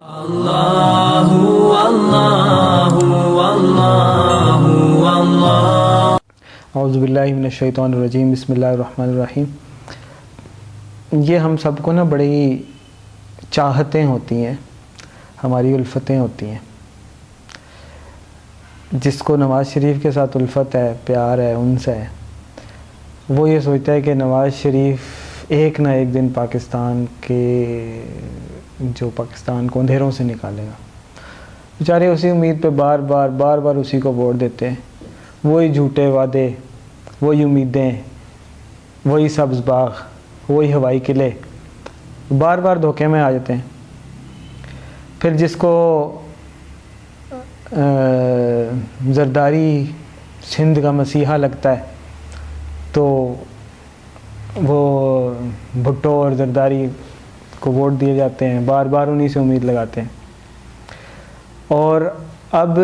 اللہ اللہ اللہ اللہ۔ اعوذ باللہ من الشیطان الرجیم، بسم اللہ الرحمن الرحیم۔ یہ ہم سب کو نا بڑی چاہتیں ہوتی ہیں، ہماری الفتیں ہوتی ہیں۔ جس کو نواز شریف کے ساتھ الفت ہے، پیار ہے، انس ہے، وہ یہ سوچتا ہے کہ نواز شریف ایک نہ ایک دن پاکستان کو اندھیروں سے نکالے گا۔ بیچارے اسی امید پہ بار بار اسی کو ووٹ دیتے ہیں۔ وہی جھوٹے وعدے، وہی امیدیں، وہی سبز باغ، وہی ہوائی قلعے، بار بار دھوکے میں آ جاتے ہیں۔ پھر جس کو زرداری سندھ کا مسیحا لگتا ہے تو وہ بھٹو اور زرداری کو ووٹ دیے جاتے ہیں، بار بار انہی سے امید لگاتے ہیں۔ اور اب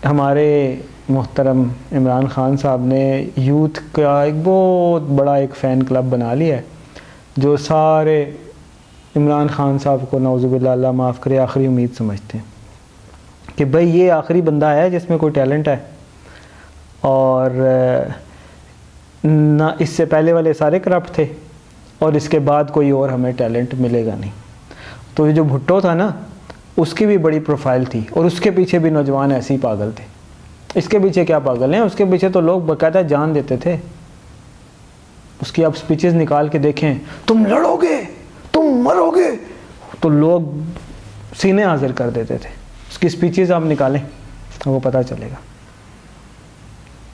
ہمارے محترم عمران خان صاحب نے یوتھ کا ایک بہت بڑا ایک فین کلب بنا لیا ہے، جو سارے عمران خان صاحب کو نعوذ باللہ اللہ معاف کرے آخری امید سمجھتے ہیں کہ بھئی یہ آخری بندہ ہے جس میں کوئی ٹیلنٹ ہے، اور نہ اس سے پہلے والے سارے کرپٹ تھے اور اس کے بعد کوئی اور ہمیں ٹیلنٹ ملے گا نہیں۔ تو یہ جو بھٹو تھا نا، اس کی بھی بڑی پروفائل تھی، اور اس کے پیچھے بھی نوجوان ایسے ہی پاگل تھے۔ اس کے پیچھے کیا پاگل ہیں، اس کے پیچھے تو لوگ باقاعدہ جان دیتے تھے۔ اس کی آپ سپیچز نکال کے دیکھیں، تم لڑو گے، تم مرو گے، تو لوگ سینے حاضر کر دیتے تھے۔ اس کی سپیچز آپ نکالیں، وہ پتہ چلے گا۔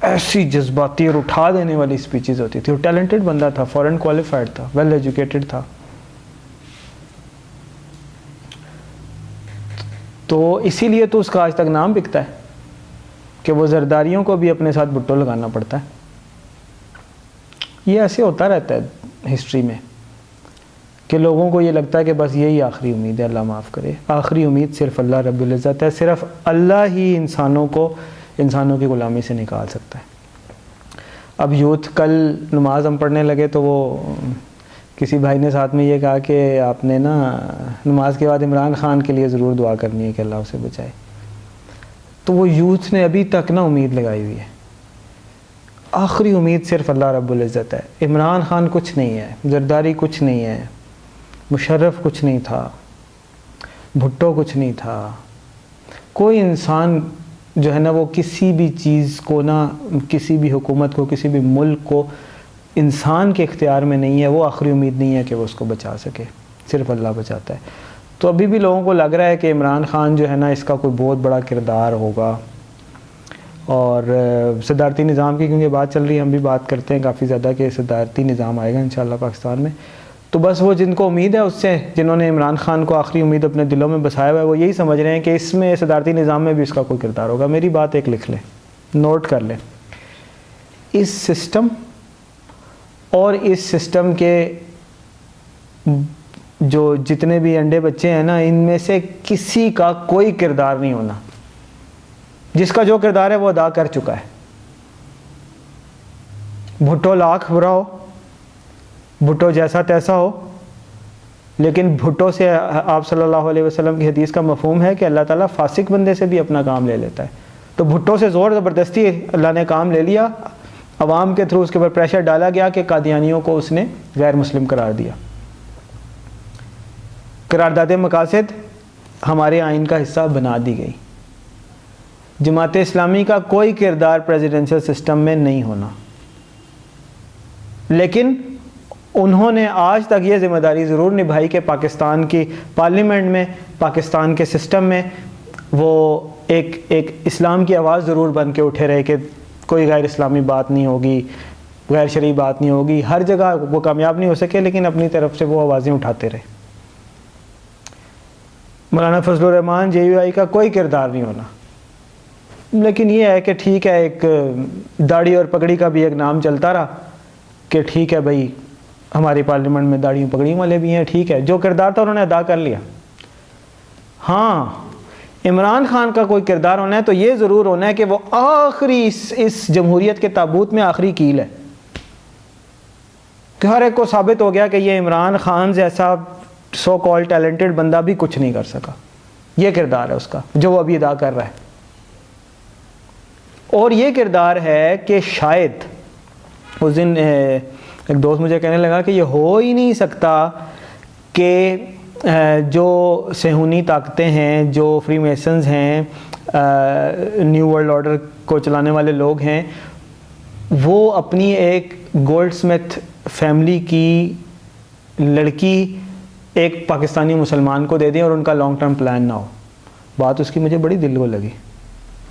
ایسی جذباتی اور اٹھا دینے والی سپیچز ہوتی تھی۔ وہ ٹیلنٹڈ بندہ تھا، فورن کوالیفائڈ تھا، ویل ایجوکیٹڈ تھا۔ تو اسی لیے تو اس کا آج تک نام بکتا ہے کہ وہ زرداریوں کو بھی اپنے ساتھ بھٹو لگانا پڑتا ہے۔ یہ ایسے ہوتا رہتا ہے ہسٹری میں کہ لوگوں کو یہ لگتا ہے کہ بس یہی آخری امید ہے، اللہ معاف کرے۔ آخری امید صرف اللہ رب العزت ہے، صرف اللہ ہی انسانوں کی غلامی سے نکال سکتا ہے۔ اب یوتھ کل نماز ہم پڑھنے لگے تو وہ کسی بھائی نے ساتھ میں یہ کہا کہ آپ نے نا نماز کے بعد عمران خان کے لیے ضرور دعا کرنی ہے کہ اللہ اسے بچائے۔ تو وہ یوتھ نے ابھی تک نا امید لگائی ہوئی ہے۔ آخری امید صرف اللہ رب العزت ہے۔ عمران خان کچھ نہیں ہے، زرداری کچھ نہیں ہے، مشرف کچھ نہیں تھا، بھٹو کچھ نہیں تھا۔ کوئی انسان جو ہے نا وہ کسی بھی چیز کو نا، کسی بھی حکومت کو، کسی بھی ملک کو انسان کے اختیار میں نہیں ہے۔ وہ آخری امید نہیں ہے کہ وہ اس کو بچا سکے، صرف اللہ بچاتا ہے۔ تو ابھی بھی لوگوں کو لگ رہا ہے کہ عمران خان جو ہے نا اس کا کوئی بہت بڑا کردار ہوگا۔ اور صدارتی نظام کی کیونکہ بات چل رہی ہے، ہم بھی بات کرتے ہیں کافی زیادہ کہ صدارتی نظام آئے گا انشاءاللہ پاکستان میں۔ تو بس وہ جن کو امید ہے اس سے، جنہوں نے عمران خان کو آخری امید اپنے دلوں میں بسایا ہوا ہے، وہ یہی سمجھ رہے ہیں کہ اس میں صدارتی نظام میں بھی اس کا کوئی کردار ہوگا۔ میری بات ایک لکھ لیں، نوٹ کر لیں۔ اس سسٹم اور اس سسٹم کے جو جتنے بھی انڈے بچے ہیں نا، ان میں سے کسی کا کوئی کردار نہیں ہونا۔ جس کا جو کردار ہے وہ ادا کر چکا ہے۔ بھٹو لاکھ برا ہو، بھٹو جیسا تیسا ہو، لیکن بھٹو سے آپ صلی اللہ علیہ وسلم کی حدیث کا مفہوم ہے کہ اللہ تعالیٰ فاسق بندے سے بھی اپنا کام لے لیتا ہے۔ تو بھٹو سے زور زبردستی اللہ نے کام لے لیا، عوام کے تھرو اس کے اوپر پریشر ڈالا گیا کہ قادیانیوں کو اس نے غیر مسلم قرار دیا۔ قرارداد مقاصد ہمارے آئین کا حصہ بنا دی گئی۔ جماعت اسلامی کا کوئی کردار پریزیڈنشل سسٹم میں نہیں ہونا، لیکن انہوں نے آج تک یہ ذمہ داری ضرور نبھائی کہ پاکستان کی پارلیمنٹ میں، پاکستان کے سسٹم میں وہ ایک اسلام کی آواز ضرور بن کے اٹھے رہے کہ کوئی غیر اسلامی بات نہیں ہوگی، غیر شرعی بات نہیں ہوگی۔ ہر جگہ وہ کامیاب نہیں ہو سکے، لیکن اپنی طرف سے وہ آوازیں اٹھاتے رہے۔ مولانا فضل الرحمان JUI کا کوئی کردار نہیں ہونا، لیکن یہ ہے کہ ٹھیک ہے، ایک داڑھی اور پگڑی کا بھی ایک نام چلتا رہا کہ ٹھیک ہے بھائی ہماری پارلیمنٹ میں داڑھیوں پگڑیوں والے بھی ہیں، ٹھیک ہے، جو کردار تھا انہوں نے ادا کر لیا۔ ہاں، عمران خان کا کوئی کردار ہونا ہے تو یہ ضرور ہونا ہے کہ وہ آخری اس جمہوریت کے تابوت میں آخری کیل ہے، کہ ہر ایک کو ثابت ہو گیا کہ یہ عمران خان جیسا سو کال ٹیلنٹڈ بندہ بھی کچھ نہیں کر سکا. یہ کردار ہے اس کا جو وہ ابھی ادا کر رہا ہے. اور یہ کردار ہے کہ شاید اس دن ایک دوست مجھے کہنے لگا کہ یہ ہو ہی نہیں سکتا کہ جو صہیونی طاقتیں ہیں, جو فری میسنز ہیں, نیو ورلڈ آرڈر کو چلانے والے لوگ ہیں, وہ اپنی ایک گولڈ سمتھ فیملی کی لڑکی ایک پاکستانی مسلمان کو دے دیں اور ان کا لانگ ٹرم پلان نہ ہو. بات اس کی مجھے بڑی دل کو لگی.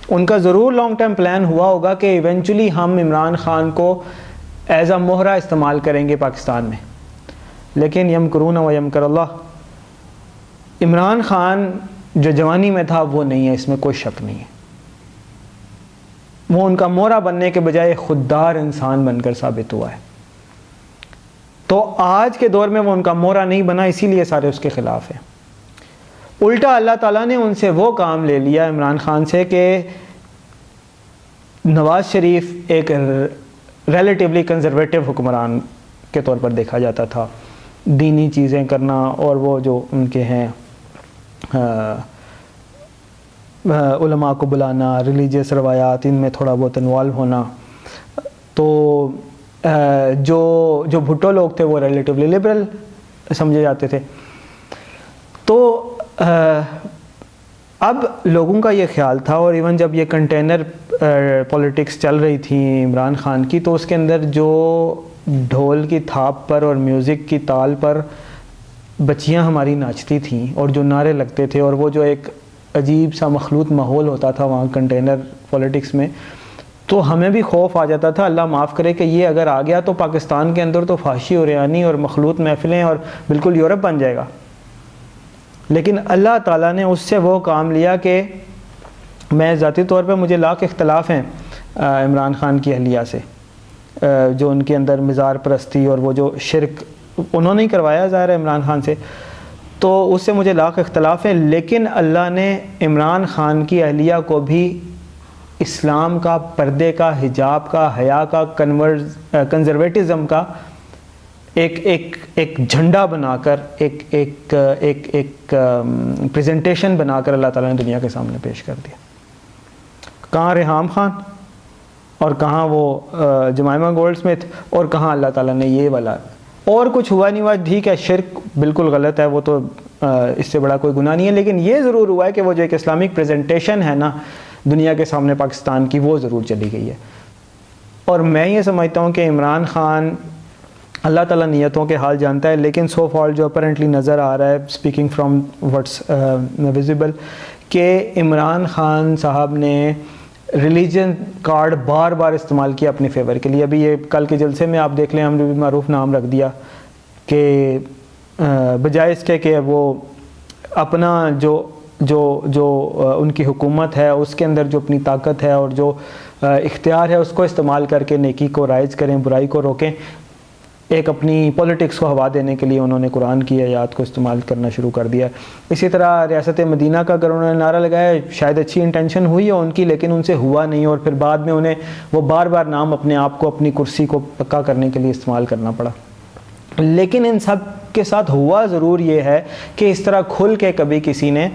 ان کا ضرور لانگ ٹرم پلان ہوا ہوگا کہ ایونچولی ہم عمران خان کو ایز اے مہرہ استعمال کریں گے پاکستان میں, لیکن یمکرون و یمکر اللہ. عمران خان جو جوانی میں تھا وہ نہیں ہے, اس میں کوئی شک نہیں ہے. وہ ان کا مہرہ بننے کے بجائے خوددار انسان بن کر ثابت ہوا ہے. تو آج کے دور میں وہ ان کا مہرہ نہیں بنا, اسی لیے سارے اس کے خلاف ہیں. الٹا اللہ تعالیٰ نے ان سے وہ کام لے لیا عمران خان سے کہ نواز شریف ایک ریلیٹیولی کنزرویٹو حکمران کے طور پر دیکھا جاتا تھا. دینی چیزیں کرنا اور وہ جو ان کے ہیں علماء کو بلانا, ریلیجیس روایات, ان میں تھوڑا بہت انوالو ہونا. تو جو بھٹو لوگ تھے وہ ریلیٹیولی لبرل سمجھے جاتے تھے. تو اب لوگوں کا یہ خیال تھا, اور ایون جب یہ کنٹینر پولیٹکس چل رہی تھی عمران خان کی, تو اس کے اندر جو ڈھول کی تھاپ پر اور میوزک کی تال پر بچیاں ہماری ناچتی تھیں اور جو نعرے لگتے تھے, اور وہ جو ایک عجیب سا مخلوط ماحول ہوتا تھا وہاں کنٹینر پولیٹکس میں, تو ہمیں بھی خوف آ جاتا تھا. اللہ معاف کرے کہ یہ اگر آ گیا تو پاکستان کے اندر تو فحاشی اور ریانی اور مخلوط محفلیں اور بالکل یورپ بن جائے گا. لیکن اللہ تعالیٰ نے اس سے وہ کام لیا کہ میں ذاتی طور پہ مجھے لاکھ اختلاف ہیں عمران خان کی اہلیہ سے, جو ان کے اندر مزار پرستی اور وہ جو شرک انہوں نے کروایا ظاہر ہے عمران خان سے, تو اس سے مجھے لاکھ اختلاف ہیں. لیکن اللہ نے عمران خان کی اہلیہ کو بھی اسلام کا, پردے کا, حجاب کا, حیا کا, کنزرویٹزم کا ایک جھنڈا بنا کر, ایک پریزنٹیشن بنا کر اللہ تعالیٰ نے دنیا کے سامنے پیش کر دیا. کہاں ریحام خان اور کہاں وہ جمائمہ گولڈ سمتھ, اور کہاں اللہ تعالیٰ نے یہ والا. اور کچھ ہوا نہیں ہوا, ٹھیک ہے شرک بالکل غلط ہے, وہ تو اس سے بڑا کوئی گناہ نہیں ہے, لیکن یہ ضرور ہوا ہے کہ وہ جو ایک اسلامک پریزنٹیشن ہے نا دنیا کے سامنے پاکستان کی, وہ ضرور چلی گئی ہے. اور میں یہ سمجھتا ہوں کہ عمران خان, اللہ تعالیٰ نیتوں کے حال جانتا ہے, لیکن سو فار جو اپرنٹلی نظر آ رہا ہے اسپیکنگ فرام واٹس ویزیبل, کہ عمران خان صاحب نے ریلیجن کارڈ بار بار استعمال کیا اپنے فیور کے لیے. ابھی یہ کل کے جلسے میں آپ دیکھ لیں, ہم نے بھی معروف نام رکھ دیا کہ بجائے اس کے کہ وہ اپنا جو ان کی حکومت ہے اس کے اندر جو اپنی طاقت ہے اور جو اختیار ہے اس کو استعمال کر کے نیکی کو رائج کریں, برائی کو روکیں, ایک اپنی پولیٹکس کو ہوا دینے کے لیے انہوں نے قرآن کی آیات کو استعمال کرنا شروع کر دیا. اسی طرح ریاست مدینہ کا اگر انہوں نے نعرہ لگایا, شاید اچھی انٹینشن ہوئی ہے ان کی, لیکن ان سے ہوا نہیں, اور پھر بعد میں انہیں وہ بار بار نام اپنے آپ کو, اپنی کرسی کو پکا کرنے کے لیے استعمال کرنا پڑا. لیکن ان سب کے ساتھ ہوا ضرور یہ ہے کہ اس طرح کھل کے کبھی کسی نے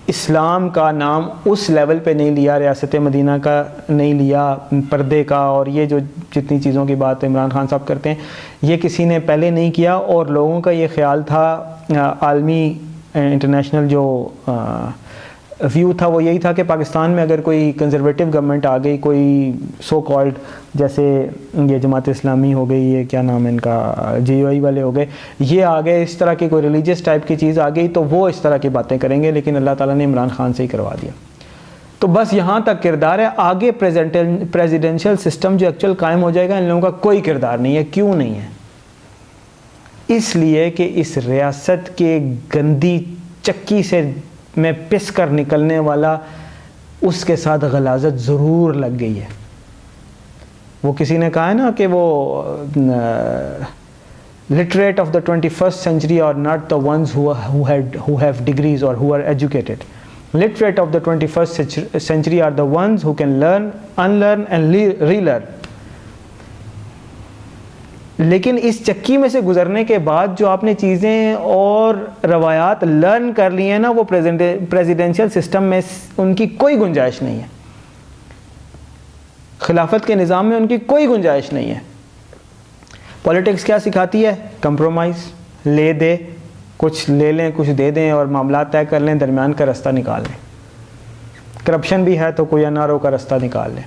اسلام کا نام اس لیول پہ نہیں لیا, ریاست مدینہ کا نہیں لیا, پردے کا, اور یہ جو جتنی چیزوں کی بات عمران خان صاحب کرتے ہیں یہ کسی نے پہلے نہیں کیا. اور لوگوں کا یہ خیال تھا, عالمی انٹرنیشنل جو ویو تھا وہ یہی تھا کہ پاکستان میں اگر کوئی کنزرویٹو گورنمنٹ آ گئی, کوئی سو کالڈ جیسے یہ جماعت اسلامی ہو گئی, یہ کیا نام ہے ان کا, جے یو آئی والے ہو گئے, یہ آ گئے, اس طرح کی کوئی ریلیجیس ٹائپ کی چیز آ گئی تو وہ اس طرح کی باتیں کریں گے. لیکن اللہ تعالیٰ نے عمران خان سے ہی کروا دیا. تو بس یہاں تک کردار ہے. آگے پریزیڈنشل سسٹم جو ایکچوئل قائم ہو جائے گا, ان لوگوں کا کوئی کردار نہیں ہے. کیوں نہیں ہے؟ اس لیے کہ اس ریاست کے گندی چکی سے میں پس کر نکلنے والا اس کے ساتھ غلاظت ضرور لگ گئی ہے. وہ کسی نے کہا ہے نا کہ وہ literate of the 21st century are not the ones who have degrees or who are educated. Literate of the 21st century are the ones who can learn, unlearn and relearn. لیکن اس چکی میں سے گزرنے کے بعد جو آپ نے چیزیں اور روایات لرن کر لی ہیں نا، وہ پریزیڈنشل سسٹم میں ان کی کوئی گنجائش نہیں ہے، خلافت کے نظام میں ان کی کوئی گنجائش نہیں ہے۔ پولیٹکس کیا سکھاتی ہے؟ کمپرومائز، لے دے، کچھ لے لیں کچھ دے دیں اور معاملات طے کر لیں، درمیان کا رستہ نکال لیں۔ کرپشن بھی ہے تو کوئی انارو کا رستہ نکال لیں،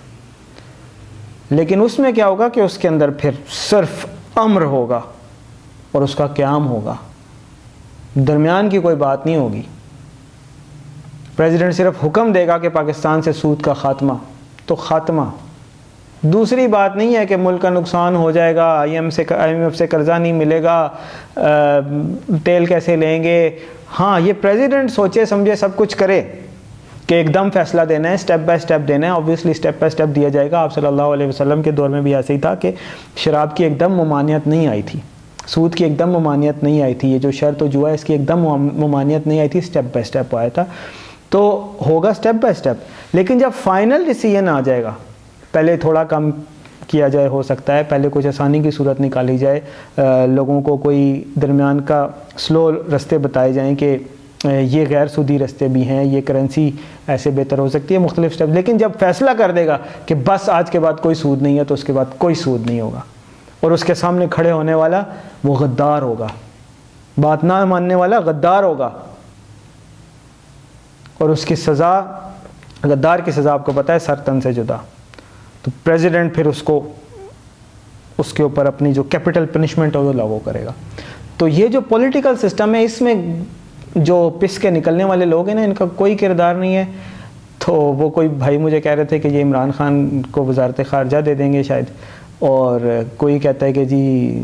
لیکن اس میں کیا ہوگا کہ اس کے اندر پھر صرف امر ہوگا اور اس کا قیام ہوگا، درمیان کی کوئی بات نہیں ہوگی۔ پریزیڈنٹ صرف حکم دے گا کہ پاکستان سے سود کا خاتمہ تو خاتمہ، دوسری بات نہیں ہے کہ ملک کا نقصان ہو جائے گا، آئی ایم ایف سے قرضہ نہیں ملے گا، تیل کیسے لیں گے۔ ہاں یہ پریزیڈنٹ سوچے سمجھے سب کچھ کرے کہ ایک دم فیصلہ دینا ہے، سٹیپ بائی سٹیپ دینا ہے، اوبویسلی سٹیپ بائی سٹیپ دیا جائے گا۔ آپ صلی اللہ علیہ وسلم کے دور میں بھی ایسے ہی تھا کہ شراب کی ایک دم ممانعت نہیں آئی تھی، سود کی ایک دم ممانعت نہیں آئی تھی، یہ جو شرط و جوا ہے اس کی ایک دم ممانعت نہیں آئی تھی، سٹیپ بائی سٹیپ آیا تھا۔ تو ہوگا سٹیپ بائی سٹیپ، لیکن جب فائنل ڈیسیژن آ جائے گا، پہلے تھوڑا کم کیا جائے، ہو سکتا ہے پہلے کچھ آسانی کی صورت نکالی جائے، لوگوں کو کوئی درمیان کا سلو رستے بتائے جائیں کہ یہ غیر سودی رستے بھی ہیں، یہ کرنسی ایسے بہتر ہو سکتی ہے، مختلف سٹیپ۔ لیکن جب فیصلہ کر دے گا کہ بس آج کے بعد کوئی سود نہیں ہے، تو اس کے بعد کوئی سود نہیں ہوگا، اور اس کے سامنے کھڑے ہونے والا وہ غدار ہوگا، بات نہ ماننے والا غدار ہوگا، اور اس کی سزا، غدار کی سزا آپ کو پتہ ہے، سر تن سے جدا۔ تو پریزیڈنٹ پھر اس کے اوپر اپنی جو کیپٹل پنشمنٹ ہے وہ لاگو کرے گا۔ تو یہ جو پولیٹیکل سسٹم ہے، اس میں جو پس کے نکلنے والے لوگ ہیں نا، ان کا کوئی کردار نہیں ہے۔ تو وہ کوئی بھائی مجھے کہہ رہے تھے کہ یہ عمران خان کو وزارت خارجہ دے دیں گے شاید، اور کوئی کہتا ہے کہ جی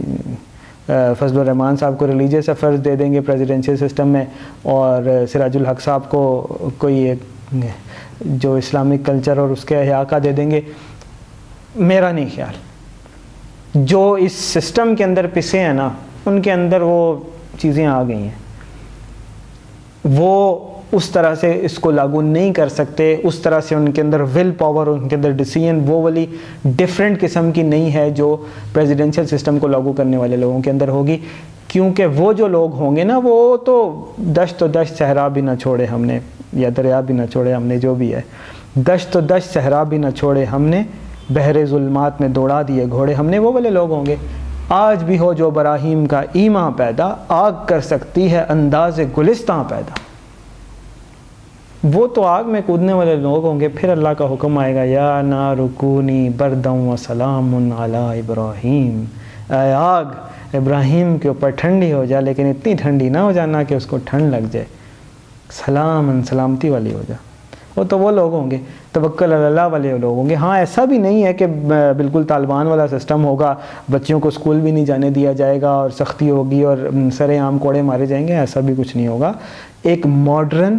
فضل الرحمان صاحب کو ریلیجیس افیئرز دے دیں گے پریزیڈنشل سسٹم میں، اور سراج الحق صاحب کو کوئی ایک جو اسلامک کلچر اور اس کے احیاء کا دے دیں گے۔ میرا نہیں خیال، جو اس سسٹم کے اندر پسے ہیں نا، ان کے اندر وہ چیزیں آ گئی ہیں، وہ اس طرح سے اس کو لاگو نہیں کر سکتے، اس طرح سے ان کے اندر ول پاور، ان کے اندر ڈیسیژن وہ والی ڈیفرنٹ قسم کی نہیں ہے جو پریزیڈنشل سسٹم کو لاگو کرنے والے لوگوں کے اندر ہوگی، کیونکہ وہ جو لوگ ہوں گے نا، وہ تو دشت و دشت صحرا بھی نہ چھوڑے ہم نے، یا دریا بھی نہ چھوڑے ہم نے، جو بھی ہے، دشت و دشت صحرا بھی نہ چھوڑے ہم نے، بحر ظلمات میں دوڑا دیے گھوڑے ہم نے، وہ والے لوگ ہوں گے۔ آج بھی ہو جو براہیم کا ایماں پیدا، آگ کر سکتی ہے انداز گلستاں پیدا۔ وہ تو آگ میں کودنے والے لوگ ہوں گے، پھر اللہ کا حکم آئے گا، یا نار کونی برداً و سلام علی ابراہیم، اے آگ ابراہیم کے اوپر ٹھنڈی ہو جا، لیکن اتنی ٹھنڈی نہ ہو جانا کہ اس کو ٹھنڈ لگ جائے، سلامتی والی ہو جا۔ وہ تو وہ لوگ ہوں گے، توکل علی اللہ والے لوگ ہوں گے۔ ہاں ایسا بھی نہیں ہے کہ بالکل طالبان والا سسٹم ہوگا، بچیوں کو اسکول بھی نہیں جانے دیا جائے گا اور سختی ہوگی اور سرے عام کوڑے مارے جائیں گے، ایسا بھی کچھ نہیں ہوگا۔ ایک modern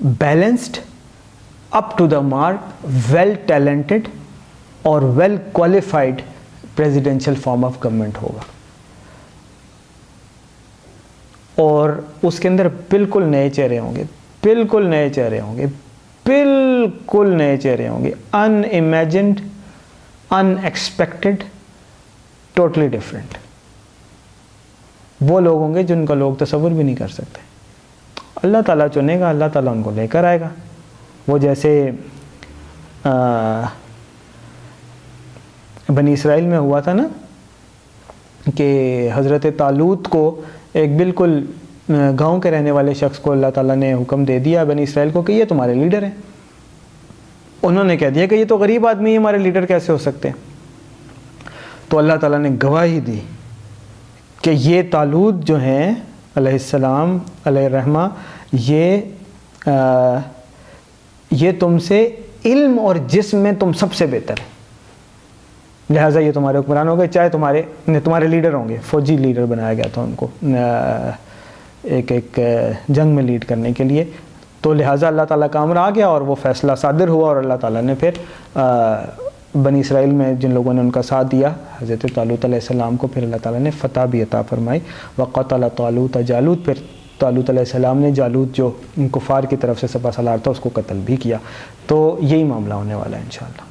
balanced, up to the mark, well talented اور well qualified presidential form of government ہوگا، اور اس کے اندر بالکل نئے چہرے ہوں گے، بالکل نئے چہرے ہوں گے، بالکل نئے چہرے ہوں گے، ان امیجنڈ، ان ایکسپیکٹڈ، ٹوٹلی ڈفرینٹ۔ وہ لوگ ہوں گے جن کا لوگ تصور بھی نہیں کر سکتے۔ اللہ تعالیٰ چنے گا، اللہ تعالیٰ ان کو لے کر آئے گا۔ وہ جیسے بنی اسرائیل میں ہوا تھا نا کہ حضرت طالوت کو ایک بالکل گاؤں کے رہنے والے شخص کو اللہ تعالیٰ نے حکم دے دیا بنی اسرائیل کو کہ یہ تمہارے لیڈر ہیں۔ انہوں نے کہہ دیا کہ یہ تو غریب آدمی ہے، ہمارے لیڈر کیسے ہو سکتے ہیں؟ تو اللہ تعالیٰ نے گواہی دی کہ یہ طالوت جو ہیں علیہ السلام علیہ الرحمہ، یہ تم سے علم اور جسم میں تم سب سے بہتر ہے، لہٰذا یہ تمہارے حکمران ہو گئے، چاہے تمہارے لیڈر ہوں گے۔ فوجی لیڈر بنایا گیا تھا ان کو ایک جنگ میں لیڈ کرنے کے لیے، تو لہٰذا اللہ تعالیٰ کا امر آ گیا اور وہ فیصلہ صادر ہوا، اور اللہ تعالیٰ نے پھر بنی اسرائیل میں جن لوگوں نے ان کا ساتھ دیا حضرت طالوت علیہ السلام کو، پھر اللہ تعالیٰ نے فتح بھی عطا فرمائی۔ وقتل طالوت جالوت، پھر طالوت علیہ السلام نے جالوت جو کفار کی طرف سے سپہ سالار تھا اس کو قتل بھی کیا۔ تو یہی معاملہ ہونے والا ہے انشاءاللہ۔